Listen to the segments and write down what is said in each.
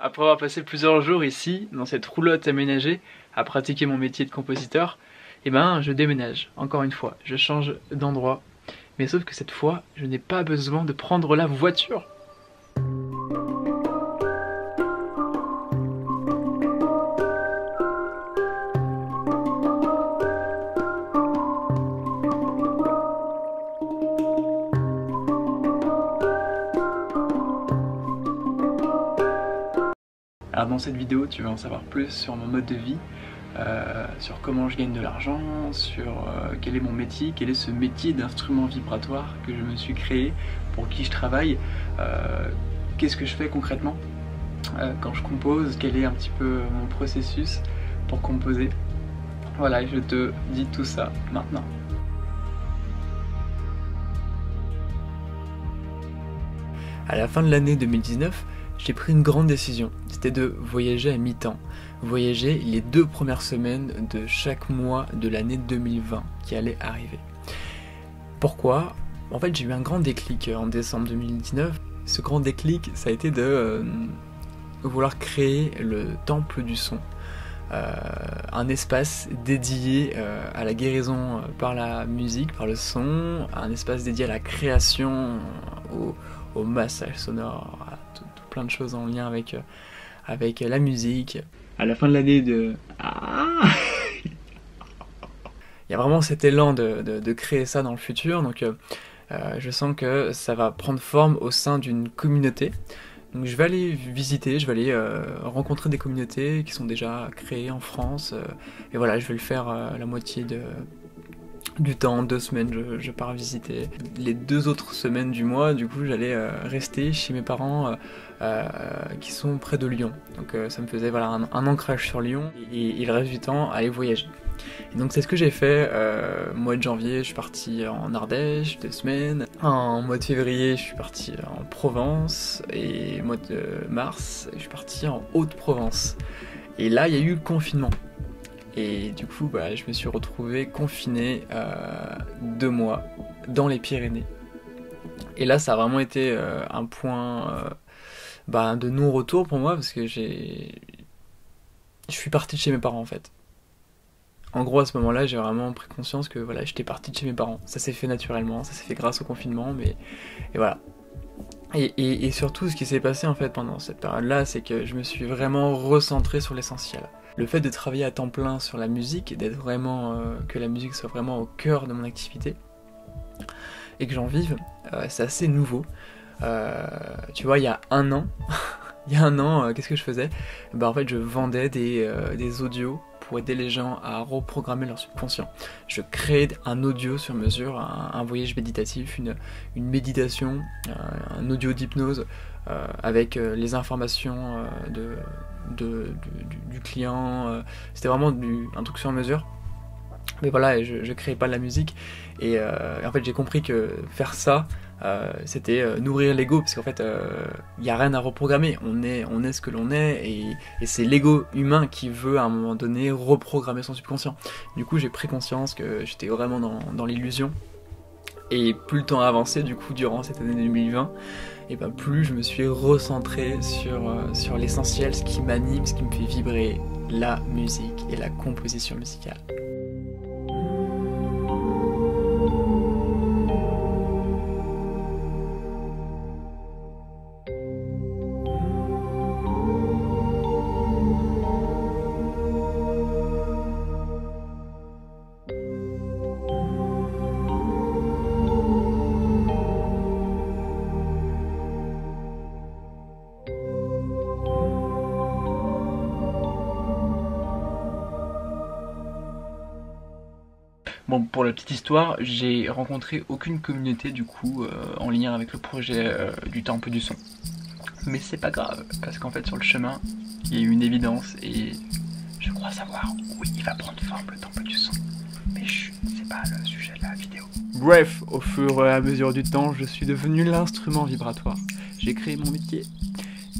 Après avoir passé plusieurs jours ici, dans cette roulotte aménagée, à pratiquer mon métier de compositeur, eh ben je déménage, encore une fois, je change d'endroit. Mais sauf que cette fois, je n'ai pas besoin de prendre la voiture. Alors dans cette vidéo, tu vas en savoir plus sur mon mode de vie, sur comment je gagne de l'argent, sur quel est mon métier, quel est ce métier d'instrument vibratoire que je me suis créé, pour qui je travaille, qu'est-ce que je fais concrètement quand je compose, quel est un petit peu mon processus pour composer. Voilà, je te dis tout ça maintenant. À la fin de l'année 2019, j'ai pris une grande décision, c'était de voyager à mi-temps. Voyager les 2 premières semaines de chaque mois de l'année 2020 qui allait arriver. Pourquoi ? En fait, j'ai eu un grand déclic en décembre 2019. Ce grand déclic, ça a été de vouloir créer le temple du son. Un espace dédié à la guérison par la musique, par le son, un espace dédié à la création, au massage sonore, à tout plein de choses en lien avec la musique. À la fin de l'année il y a vraiment cet élan de créer ça dans le futur, donc je sens que ça va prendre forme au sein d'une communauté. Donc je vais aller visiter, je vais aller rencontrer des communautés qui sont déjà créées en France, et voilà, je vais le faire la moitié du temps, 2 semaines je pars visiter. Les 2 autres semaines du mois, du coup, j'allais rester chez mes parents qui sont près de Lyon. Donc ça me faisait voilà, un ancrage sur Lyon, et le reste du temps, aller voyager. Et donc c'est ce que j'ai fait. Mois de janvier, je suis parti en Ardèche 2 semaines. En mois de février, je suis parti en Provence. Et mois de mars, je suis parti en Haute-Provence. Et là, il y a eu le confinement. Et du coup, bah, je me suis retrouvé confiné 2 mois dans les Pyrénées. Et là, ça a vraiment été un point de non-retour pour moi, parce que je suis parti de chez mes parents en fait. En gros, à ce moment-là, j'ai vraiment pris conscience que voilà, j'étais parti de chez mes parents. Ça s'est fait naturellement, ça s'est fait grâce au confinement, et voilà. Et surtout, ce qui s'est passé en fait pendant cette période-là, c'est que je me suis vraiment recentré sur l'essentiel. Le fait de travailler à temps plein sur la musique, d'être vraiment que la musique soit vraiment au cœur de mon activité, et que j'en vive, c'est assez nouveau. Tu vois, il y a un an, qu'est-ce que je faisais ? En fait, je vendais des audios pour aider les gens à reprogrammer leur subconscient. Je créais un audio sur mesure, un voyage méditatif, une méditation, un audio d'hypnose avec les informations du client. C'était vraiment un truc sur mesure. Mais voilà, je créais pas de la musique. Et en fait, j'ai compris que faire ça, c'était nourrir l'ego, parce qu'en fait il n'y a rien à reprogrammer, on est ce que l'on est, et c'est l'ego humain qui veut à un moment donné reprogrammer son subconscient. Du coup j'ai pris conscience que j'étais vraiment dans l'illusion, et plus le temps a avancé du coup durant cette année 2020, et plus je me suis recentré sur l'essentiel, ce qui m'anime, ce qui me fait vibrer, la musique et la composition musicale. Bon, pour la petite histoire, j'ai rencontré aucune communauté du coup en lien avec le projet du Temple du Son. Mais c'est pas grave, parce qu'en fait sur le chemin, il y a eu une évidence, et je crois savoir où il va prendre forme le Temple du Son. Mais chut, c'est pas le sujet de la vidéo. Bref, au fur et à mesure du temps, je suis devenu l'instrument vibratoire. J'ai créé mon métier.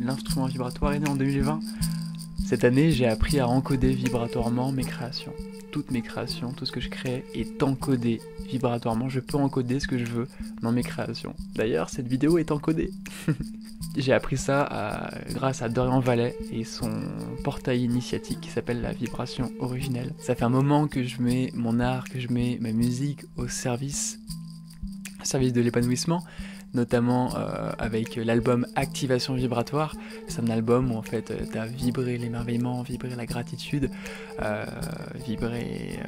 L'instrument vibratoire est né en 2020. Cette année, j'ai appris à encoder vibratoirement mes créations. Toutes mes créations, tout ce que je crée est encodé vibratoirement. Je peux encoder ce que je veux dans mes créations. D'ailleurs, cette vidéo est encodée. J'ai appris ça grâce à Dorian Vallet et son portail initiatique qui s'appelle la vibration originelle. Ça fait un moment que je mets mon art, que je mets ma musique au service de l'épanouissement, notamment avec l'album Activation Vibratoire. C'est un album où en fait t'as vibré l'émerveillement, vibré la gratitude, vibré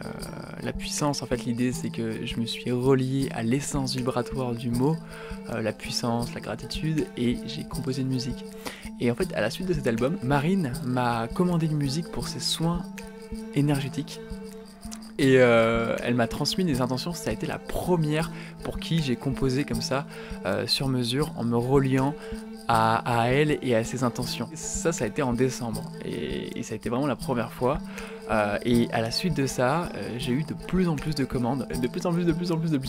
la puissance. En fait l'idée c'est que je me suis relié à l'essence vibratoire du mot, la puissance, la gratitude, et j'ai composé une musique. Et en fait à la suite de cet album, Marine m'a commandé une musique pour ses soins énergétiques. Et elle m'a transmis des intentions. Ça a été la première pour qui j'ai composé comme ça, sur mesure, en me reliant à elle et à ses intentions. Ça a été en décembre, et ça a été vraiment la première fois. Et à la suite de ça, j'ai eu de plus en plus de commandes, de plus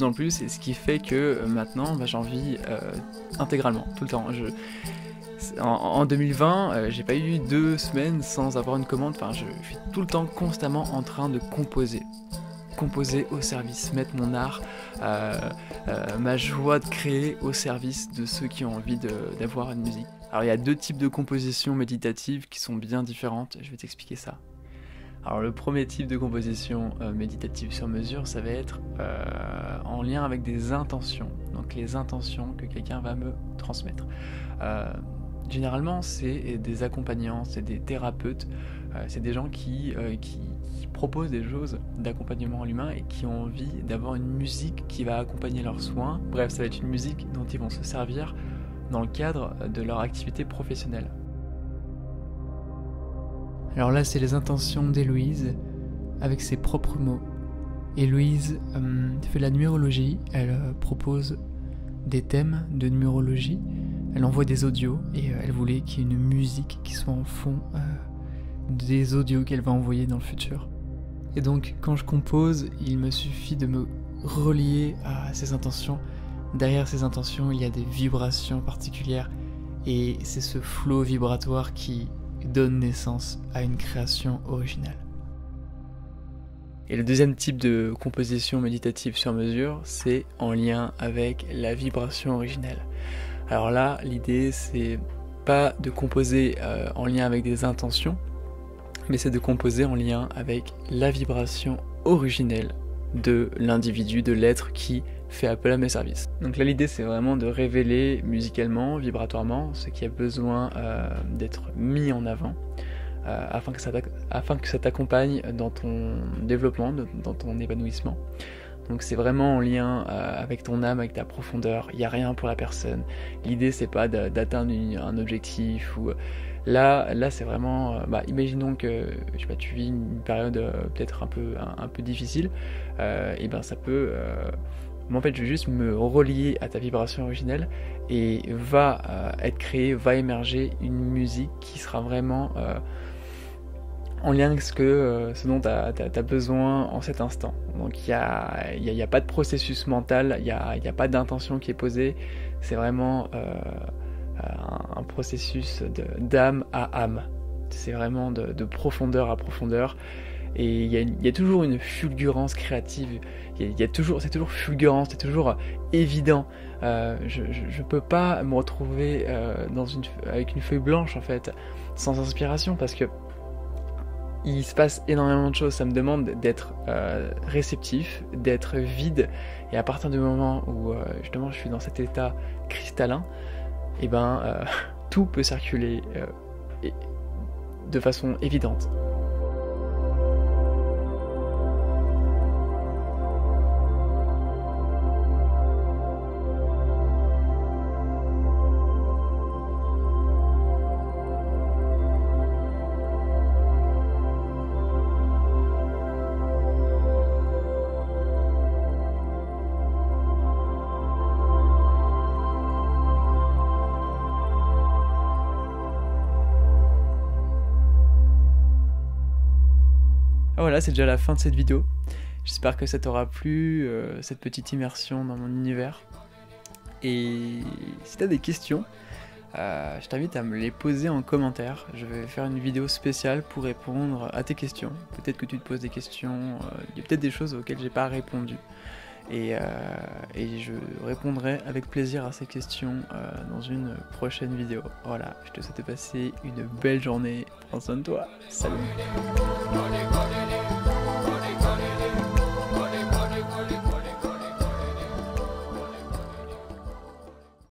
en plus, et ce qui fait que maintenant, j'en vis intégralement, tout le temps. En 2020, j'ai pas eu 2 semaines sans avoir une commande. Enfin, je suis tout le temps constamment en train de composer au service, mettre mon art, ma joie de créer au service de ceux qui ont envie d'avoir une musique. Alors il y a 2 types de compositions méditatives qui sont bien différentes, je vais t'expliquer ça. Alors le premier type de composition méditative sur mesure, ça va être en lien avec des intentions, donc les intentions que quelqu'un va me transmettre. Généralement, c'est des accompagnants, c'est des thérapeutes, c'est des gens qui proposent des choses d'accompagnement à l'humain et qui ont envie d'avoir une musique qui va accompagner leurs soins. Bref, ça va être une musique dont ils vont se servir dans le cadre de leur activité professionnelle. Alors là, c'est les intentions d'Héloïse avec ses propres mots. Héloïse fait de la numérologie, elle propose des thèmes de numérologie. Elle envoie des audios et elle voulait qu'il y ait une musique qui soit en fond des audios qu'elle va envoyer dans le futur. Et donc quand je compose, il me suffit de me relier à ces intentions. Derrière ces intentions, il y a des vibrations particulières et c'est ce flot vibratoire qui donne naissance à une création originale. Et le deuxième type de composition méditative sur mesure, c'est en lien avec la vibration originelle. Alors là, l'idée, c'est pas de composer en lien avec des intentions, mais c'est de composer en lien avec la vibration originelle de l'individu, de l'être qui fait appel à mes services. Donc là, l'idée, c'est vraiment de révéler musicalement, vibratoirement, ce qui a besoin d'être mis en avant, afin que ça t'accompagne dans ton développement, dans ton épanouissement. Donc c'est vraiment en lien avec ton âme, avec ta profondeur. Il n'y a rien pour la personne. L'idée c'est pas d'atteindre un objectif ou là c'est vraiment. Imaginons que je sais pas, tu vis une période peut-être un peu difficile. Et ben ça peut. Moi en fait je vais juste me relier à ta vibration originelle et va être créée, va émerger une musique qui sera vraiment en lien avec ce dont tu as besoin en cet instant. Donc il y a pas de processus mental, il y a pas d'intention qui est posée, c'est vraiment un processus d'âme à âme. C'est vraiment de profondeur à profondeur. Et il y a toujours une fulgurance créative, c'est toujours fulgurant, c'est toujours évident. Je peux pas me retrouver avec une feuille blanche en fait, sans inspiration, parce que il se passe énormément de choses. Ça me demande d'être réceptif, d'être vide, et à partir du moment où justement je suis dans cet état cristallin, et tout peut circuler de façon évidente. Voilà, c'est déjà la fin de cette vidéo. J'espère que ça t'aura plu, cette petite immersion dans mon univers. Et si t'as des questions, Je t'invite à me les poser en commentaire. Je vais faire une vidéo spéciale pour répondre à tes questions. Peut-être que tu te poses des questions, il y a peut-être des choses auxquelles j'ai pas répondu. Et je répondrai avec plaisir à ces questions dans une prochaine vidéo. Voilà, je te souhaite de passer une belle journée. Prends soin de toi. Salut!